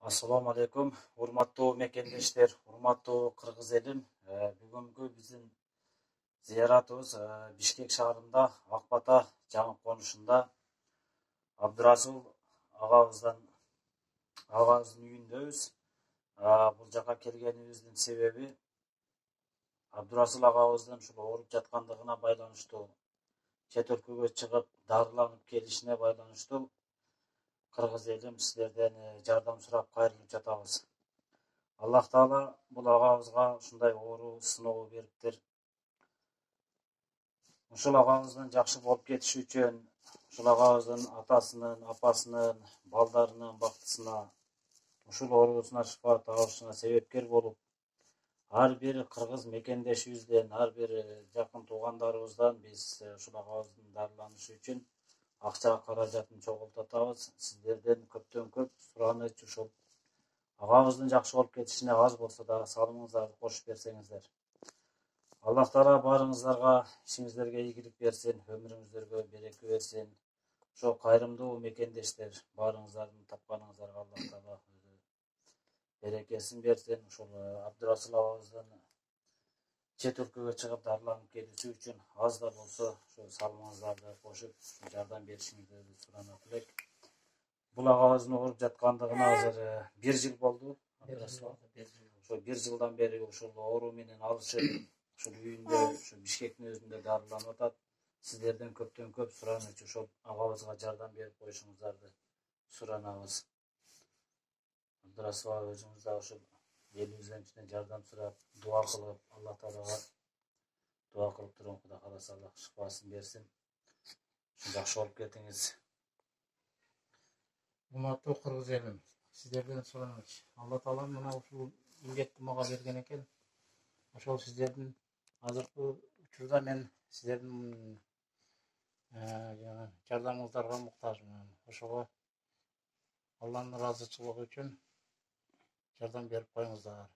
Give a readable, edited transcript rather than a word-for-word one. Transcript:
Assalamu alaikum. Урматтуу мекендештер, урматтуу кыргыз элим. Бүгүнкү биздин зыяратыбыз Бишкек шаарында Акбата жаңы конушунда Абдырасул агабыздын үйүндөбүз. Бул жака келгенибиздин себеби Абдырасул агабыздын ушул ооруп жаткандыгына байланыштуу, чет өлкөгө чыгып дарыланып келишине байланыштуу кыргыз элим силерден жардам сурап кайрылып жатабыз. Аллах Таала бул агабызга ушундай оору сыноо бериптир. Ушул агабыздын жакшы болуп кетиши үчүн, ушул агабыздын атасынын, апасынын, балдарынын бактысына, ушул оорусуна шифа табышына себепкер болуп, ар бир кыргыз мекендешибизден, ар бир жакын туугандарыбыздан биз ушул агабыздын дарыланышы үчүн акча каражатын чогултатабыз. Сиздерден көптөн көп сураныч ушул агабыздын жакшы болуп кетишине аз болсо да салымыңыздарды кошуп берсеңиздер. Аллах Таала баарыңыздарга ишиңиздерге ийгилик берсин, өмүрүңүздөргө береке берсин. Ошо кайрымдуу мекендештер баарыңыздардын тапканыңыздарга Аллах Таала берекесин берсин. Ушул Абдырасул агабыздын чет өлкөгө чыгып дарыланып келиши үчүн аз да болсо ушу салымыңыздарды кошуп жардам беришиңиздерди суранат элек. Бул агабыздын ооруп жаткандыгына азыр 1 жыл болду. Ошо 1 жылдан бери ушул оору менен алышып, ушул үйүндө, ушу Бишкектин өзүндө дарыланып атат. Сиздерден көптөн көп сураныч ошол агабызга жардам берип коюшуңуздарды суранабыз. Абдырасул ага өзүңүз да ушул элибизден жардам сурап, дуа кылып, Аллах Таалага дуа кылып туруң. Кудай кааласа Аллах шифасын берсин. Жакшы болуп кетиңиз. Урматтуу кыргыз элим, сиздерден сураныч. Алла Таала мына ушул имгетти мага берген экен. Ошол сиздердин азыркы учурда мен сиздердин жардамыңыздарга муктажмын. Ошого Алланын ыраазычылыгы үчүн жардам берип коюңуздар.